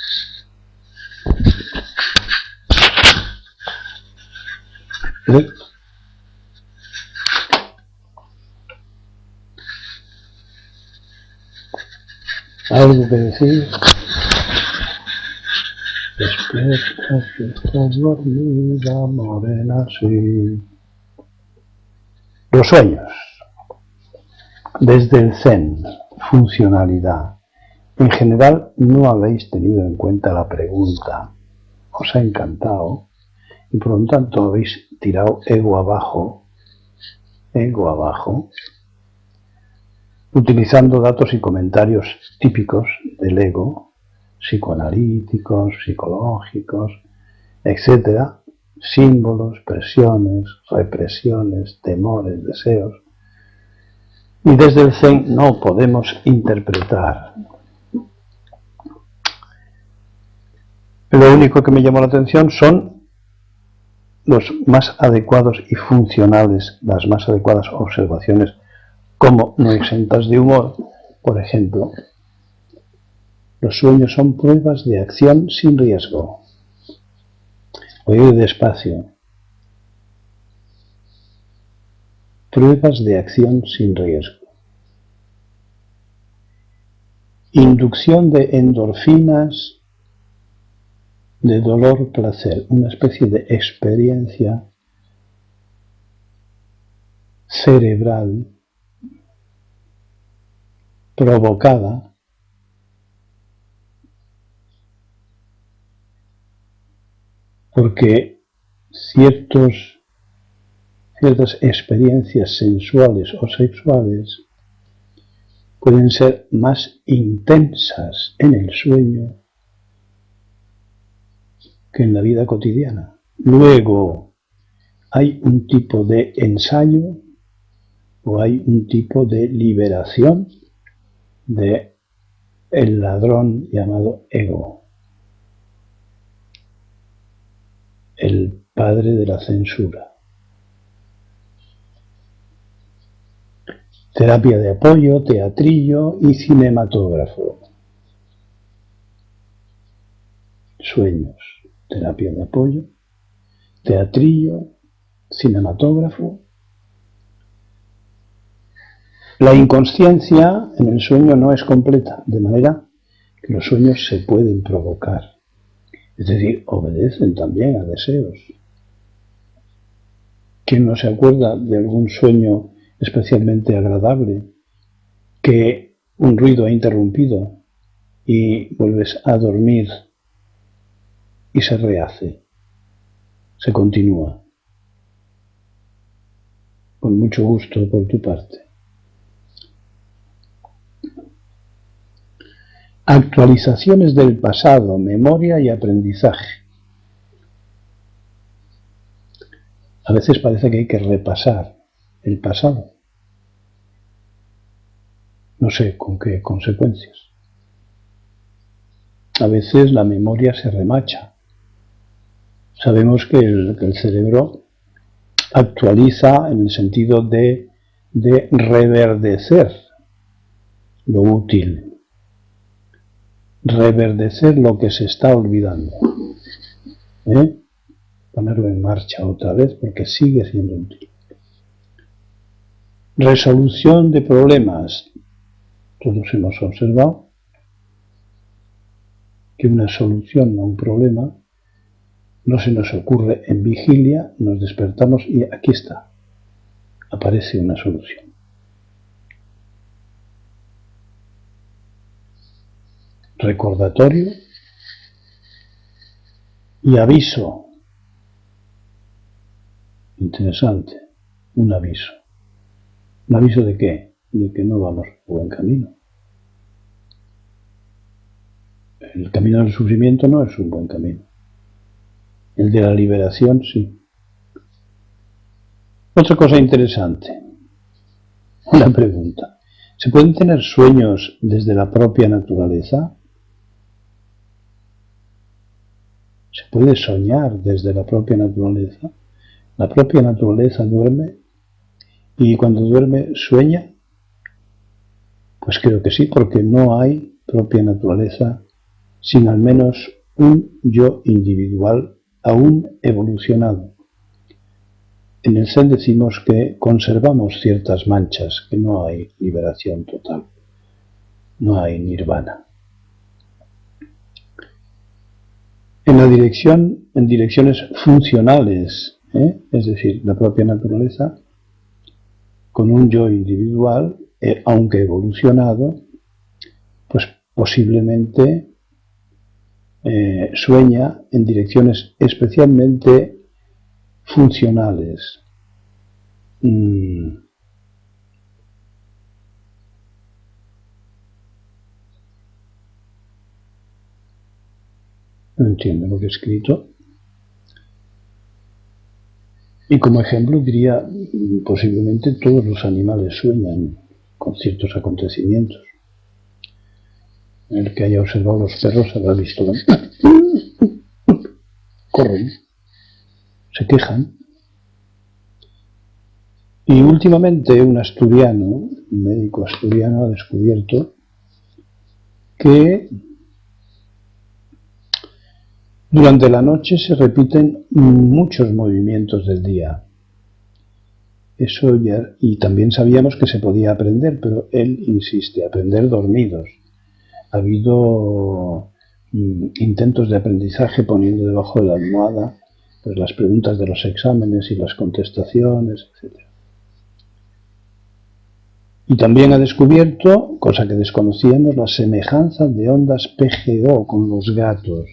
¿Eh? ¿Algo que decir? Despierta que estás dormida, morena, sí. Los sueños, desde el Zen. funcionalidad. En general no habéis tenido en cuenta la pregunta, os ha encantado y por lo tanto habéis tirado ego abajo, utilizando datos y comentarios típicos del ego, psicoanalíticos, psicológicos, etcétera, símbolos, presiones, represiones, temores, deseos. Y desde el Zen no podemos interpretar. Lo único que me llamó la atención son los más adecuados y funcionales, las más adecuadas observaciones, como no exentas de humor. Por ejemplo, los sueños son pruebas de acción sin riesgo. Oíd despacio. Pruebas de acción sin riesgo. Inducción de endorfinas de dolor-placer, una especie de experiencia cerebral provocada porque ciertas experiencias sensuales o sexuales pueden ser más intensas en el sueño que en la vida cotidiana. Luego, hay un tipo de ensayo o hay un tipo de liberación de el ladrón llamado ego, el padre de la censura. Terapia de apoyo, teatrillo y cinematógrafo. Sueños, terapia de apoyo, teatrillo, cinematógrafo. La inconsciencia en el sueño no es completa, de manera que los sueños se pueden provocar, es decir, obedecen también a deseos. ¿Quién no se acuerda de algún sueño especialmente agradable que un ruido ha interrumpido y vuelves a dormir y se rehace, se continúa? Con mucho gusto por tu parte. Actualizaciones del pasado, memoria y aprendizaje. A veces parece que hay que repasar el pasado. No sé con qué consecuencias. A veces la memoria se remacha. Sabemos que el cerebro actualiza en el sentido de reverdecer lo útil. Reverdecer lo que se está olvidando. Ponerlo en marcha otra vez porque sigue siendo útil. Resolución de problemas. Todos hemos observado que una solución a un problema no se nos ocurre en vigilia, nos despertamos y aquí está, aparece una solución. Recordatorio y aviso. Interesante, un aviso. ¿Un aviso de qué? De que no vamos por buen camino. El camino del sufrimiento no es un buen camino. El de la liberación, sí. Otra cosa interesante. Una pregunta. ¿Se pueden tener sueños desde la propia naturaleza? ¿Se puede soñar desde la propia naturaleza? ¿La propia naturaleza duerme? ¿Y cuando duerme sueña? Pues creo que sí, porque no hay propia naturaleza sin al menos un yo individual aún evolucionado. En el Zen decimos que conservamos ciertas manchas, que no hay liberación total, no hay nirvana. En direcciones funcionales, es decir, la propia naturaleza, con un yo individual, aunque evolucionado, posiblemente sueña en direcciones especialmente funcionales. No entiendo lo que he escrito. Y como ejemplo diría, posiblemente todos los animales sueñan con ciertos acontecimientos. El que haya observado los perros habrá visto corren, se quejan. Y últimamente un médico asturiano, ha descubierto que durante la noche se repiten muchos movimientos del día. Eso ya, y también sabíamos que se podía aprender, pero él insiste, aprender dormidos. Ha habido intentos de aprendizaje poniendo debajo de la almohada pues, las preguntas de los exámenes y las contestaciones, etc. Y también ha descubierto, cosa que desconocíamos, la semejanza de ondas PGO con los gatos.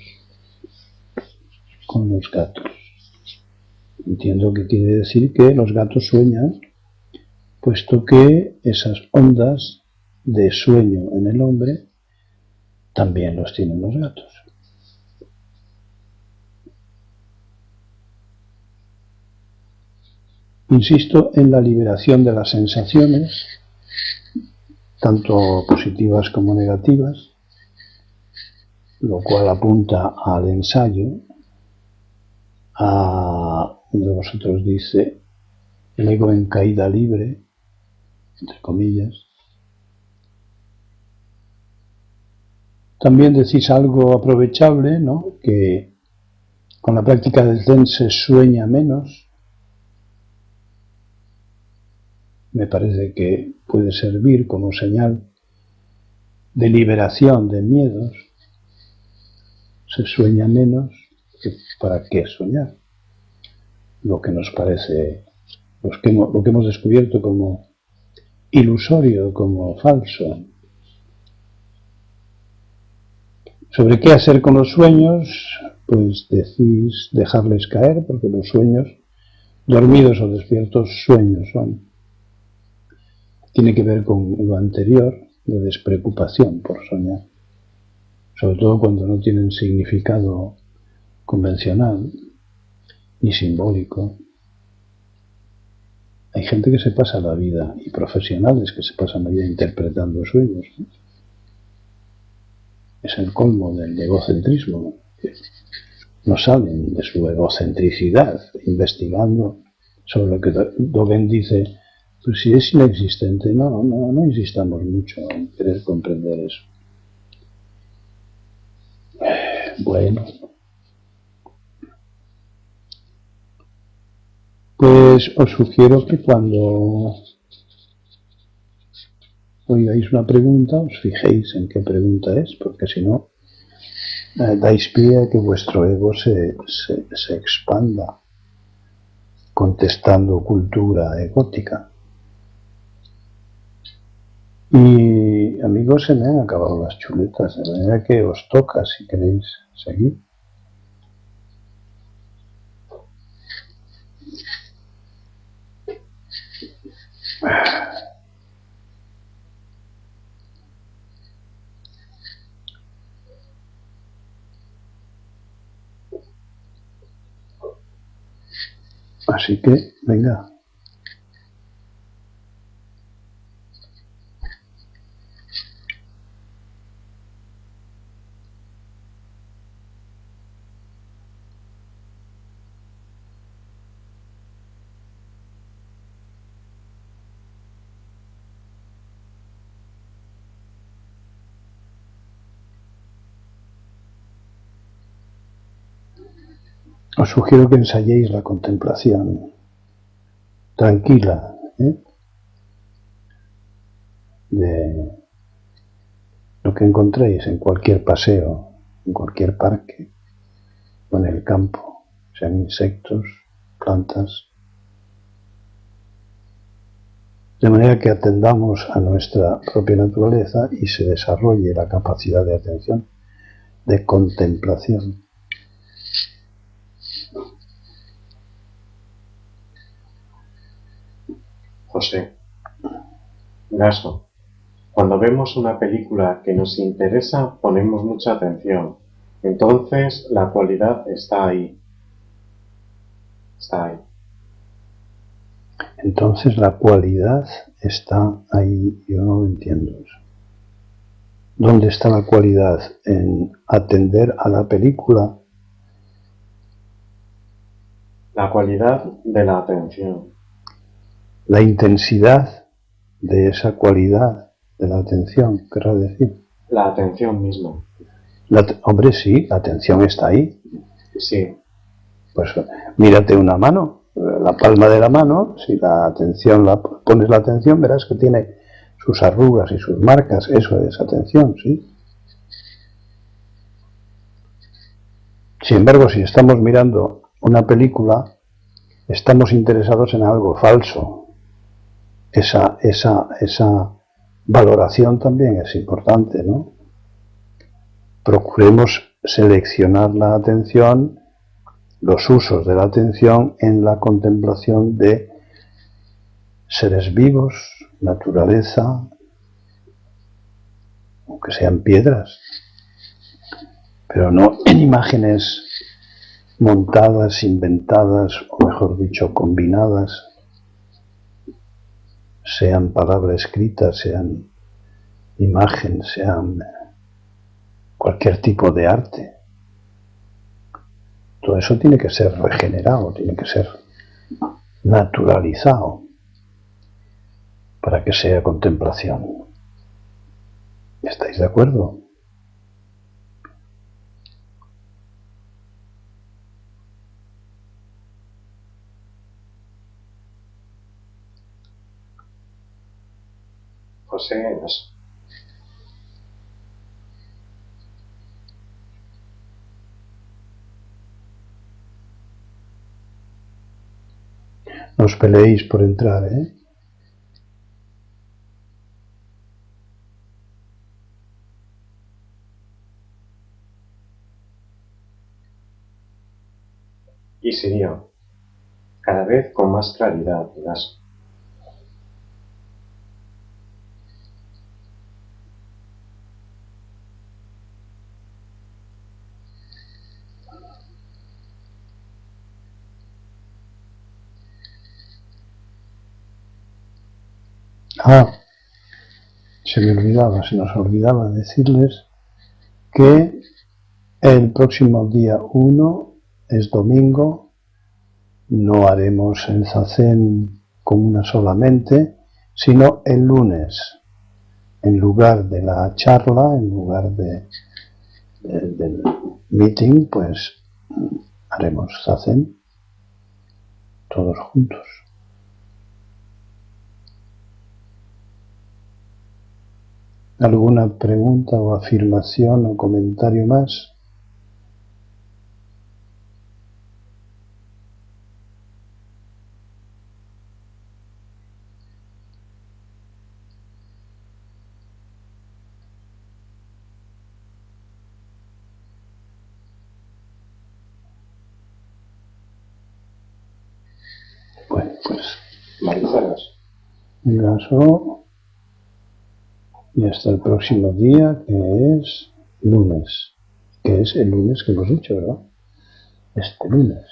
Entiendo que quiere decir que los gatos sueñan, puesto que esas ondas de sueño en el hombre también los tienen los gatos. Insisto en la liberación de las sensaciones, tanto positivas como negativas, lo cual apunta al ensayo. Uno de vosotros dice, el ego en caída libre, entre comillas. También decís algo aprovechable, ¿no? Que con la práctica del Zen se sueña menos. Me parece que puede servir como señal de liberación de miedos. Se sueña menos, ¿para qué soñar? Lo que nos parece, lo que hemos descubierto como ilusorio, como falso. ¿Sobre qué hacer con los sueños? Pues decís dejarles caer, porque los sueños, dormidos o despiertos, sueños son. Tiene que ver con lo anterior, de despreocupación por soñar. Sobre todo cuando no tienen significado convencional ni simbólico. Hay gente que se pasa la vida, y profesionales que se pasan la vida interpretando sueños, ¿no? Es el colmo del egocentrismo, que no salen de su egocentricidad investigando sobre lo que Dogen dice, pues si es inexistente, no insistamos mucho en querer comprender eso. Bueno, pues os sugiero que cuando oigáis una pregunta, os fijéis en qué pregunta es, porque si no, dais pie a que vuestro ego se expanda, contestando cultura egótica. Y amigos, se me han acabado las chuletas, de manera que os toca si queréis seguir. Así que, venga. Os sugiero que ensayéis la contemplación tranquila, de lo que encontréis en cualquier paseo, en cualquier parque o en el campo, sean insectos, plantas. de manera que atendamos a nuestra propia naturaleza y se desarrolle la capacidad de atención, de contemplación. José. Gaso. Cuando vemos una película que nos interesa, ponemos mucha atención. Entonces, la cualidad está ahí. Está ahí. Entonces, la cualidad está ahí. Yo no lo entiendo eso. ¿Dónde está la cualidad? ¿En atender a la película? La cualidad de la atención. La intensidad de esa cualidad de la atención, querrá decir. La atención misma. Hombre, sí, la atención está ahí. Sí. Pues mírate una mano, la palma de la mano, si la atención pones la atención, verás que tiene sus arrugas y sus marcas, eso es atención, ¿sí? Sin embargo, si estamos mirando una película, estamos interesados en algo falso. Esa valoración también es importante, ¿no? Procuremos seleccionar la atención, los usos de la atención en la contemplación de seres vivos, naturaleza, aunque sean piedras, pero no en imágenes montadas, inventadas, o mejor dicho, combinadas, sean palabra escrita, sean imagen, sean cualquier tipo de arte. Todo eso tiene que ser regenerado, tiene que ser naturalizado para que sea contemplación. ¿Estáis de acuerdo? José. No os peleéis por entrar, ¿eh? Y Sirio. Cada vez con más claridad, Gaso. Se nos olvidaba decirles que el próximo día 1 es domingo, no haremos el zazen con una solamente, sino el lunes, en lugar de la charla, en lugar del meeting, pues haremos zazen todos juntos. ¿Alguna pregunta o afirmación o comentario más? Bueno, pues Gaso, y hasta el próximo día, que es lunes, que es el lunes que hemos dicho, ¿verdad? Este lunes.